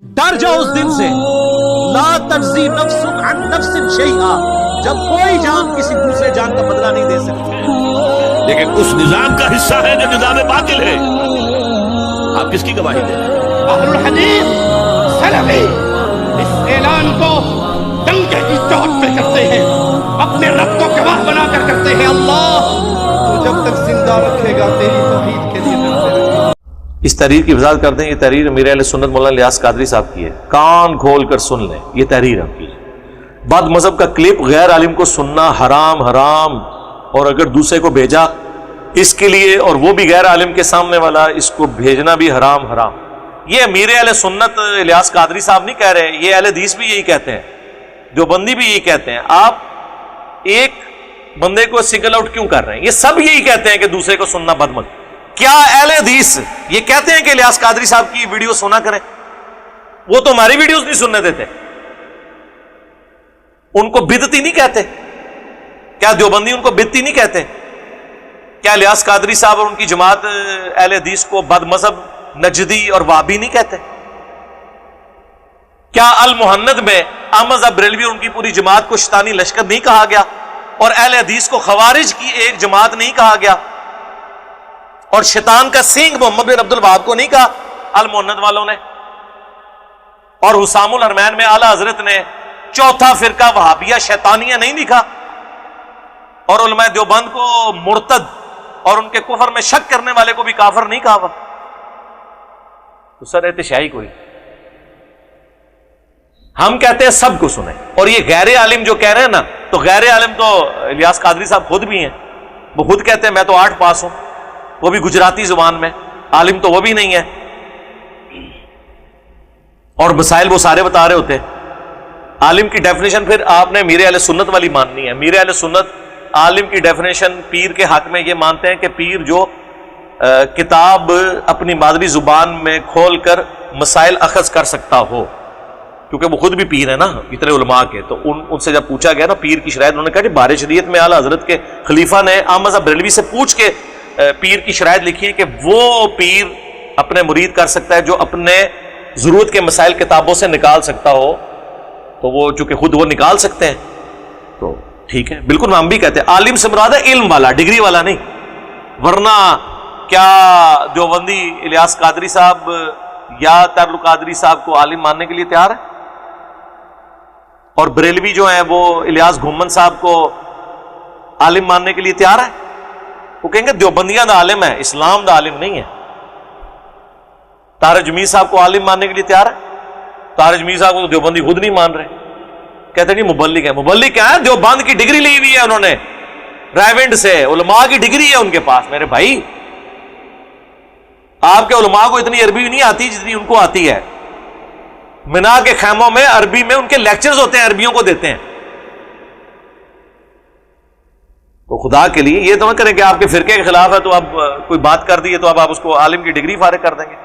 ڈر جاؤ اس دن سے، لا تجزی نفس عن نفس شیئا، جب کوئی جان کسی دوسرے جان کا بدلہ نہیں دے سکتی۔ لیکن اس نظام کا حصہ ہے جو نظام باطل ہے، آپ کس کی گواہی دیں؟ اہل الحدیث سلفی اس اعلان کو ڈنکے کی چوٹ پہ کرتے ہیں، اپنے رب کو گواہ بنا کر کرتے ہیں، اللہ تو جب تک زندہ رکھے گا تیری توحید کے لیے لڑتے رہیں گے۔ اس تحریر کی وضاحت کرتے ہیں، یہ تحریر امیر اہل سنت مولانا الیاس قادری صاحب کی ہے، کان کھول کر سن لیں، یہ تحریر ہم کی ہے۔ بعد مذہب کا کلپ غیر عالم کو سننا حرام حرام، اور اگر دوسرے کو بھیجا اس کے لیے اور وہ بھی غیر عالم کے سامنے والا، اس کو بھیجنا بھی حرام حرام۔ یہ امیر اہل سنت الیاس قادری صاحب نہیں کہہ رہے، یہ اہل حدیث بھی یہی کہتے ہیں، دیوبندی بھی یہی کہتے ہیں۔ آپ ایک بندے کو سنگل آؤٹ کیوں کر رہے ہیں؟ یہ سب یہی کہتے ہیں کہ دوسرے کو سننا بدمت۔ کیا اہل حدیث یہ کہتے ہیں کہ الیاس قادری صاحب کی ویڈیو سنا کریں؟ وہ تو ہماری ویڈیوز نہیں سننے دیتے، ان کو بدعتی نہیں کہتے؟ کیا دیوبندی ان کو بدعتی نہیں کہتے؟ کیا الیاس قادری صاحب اور ان کی جماعت اہل حدیث کو بد مذہب نجدی اور وابی نہیں کہتے؟ کیا المحند میں احمد بریلوی اور ان کی پوری جماعت کو شیطانی لشکر نہیں کہا گیا، اور اہل حدیث کو خوارج کی ایک جماعت نہیں کہا گیا، اور شیطان کا سینگ محمد بن عبد الوہاب کو نہیں کہا المحند والوں نے؟ اور حسام الحرمین میں اعلی حضرت نے چوتھا فرقہ وہابیہ شیطانیہ نہیں لکھا، اور علماء دیوبند کو مرتد اور ان کے کفر میں شک کرنے والے کو بھی کافر نہیں کہا؟ تو سر اتشاہی کوئی، ہم کہتے ہیں سب کو سنیں۔ اور یہ غیر عالم جو کہہ رہے ہیں نا، تو غیر عالم تو الیاس قادری صاحب خود بھی ہیں، وہ خود کہتے ہیں میں تو 8 پاس ہوں، وہ بھی گجراتی زبان میں، عالم تو وہ بھی نہیں ہے، اور مسائل وہ سارے بتا رہے ہوتے ہیں۔ عالم کی ڈیفینیشن پھر آپ نے امیر اہل سنت والی ماننی ہے۔ امیر اہل سنت عالم کی ڈیفینیشن پیر کے حق میں یہ مانتے ہیں کہ پیر جو کتاب اپنی مادری زبان میں کھول کر مسائل اخذ کر سکتا ہو، کیونکہ وہ خود بھی پیر ہے نا اتنے علماء کے، تو ان سے جب پوچھا گیا نا پیر کی شرائط، انہوں نے کہا کہ بار شریعت میں اعلیٰ حضرت کے خلیفہ نے احمد بریلوی سے پوچھ کے پیر کی شرائط لکھی ہے کہ وہ پیر اپنے مرید کر سکتا ہے جو اپنے ضرورت کے مسائل کتابوں سے نکال سکتا ہو، تو وہ چونکہ خود وہ نکال سکتے ہیں تو ٹھیک ہے، بالکل ہم بھی کہتے ہیں عالم سے مراد ہے علم والا، ڈگری والا نہیں۔ ورنہ کیا دیوبندی الیاس قادری صاحب یا طاہر القادری صاحب کو عالم ماننے کے لیے تیار ہے؟ اور بریلوی جو ہیں وہ الیاس گھومن صاحب کو عالم ماننے کے لیے تیار ہے؟ وہ کہیں گے دیوبندیاں دا عالم ہے، اسلام دا عالم نہیں ہے۔ طاہر جمیل صاحب کو عالم ماننے کے لیے تیار ہے؟ طاہر جمیل صاحب کو تو دیوبندی خود نہیں مان رہے، کہتے نہیں مبلغ ہے۔ مبلغ کیا ہے؟ دیوبند کی ڈگری لی ہوئی ہے انہوں نے، رائیونڈ سے، علماء کی ڈگری ہے ان کے پاس۔ میرے بھائی آپ کے علماء کو اتنی عربی نہیں آتی جتنی ان کو آتی ہے۔ منا کے خیموں میں عربی میں ان کے لیکچرز ہوتے ہیں، عربیوں کو دیتے ہیں۔ تو خدا کے لیے یہ تو نہ کریں کہ آپ کے فرقے کے خلاف ہے تو اب کوئی بات کر دی ہے تو اب آپ اس کو عالم کی ڈگری فارغ کر دیں گے۔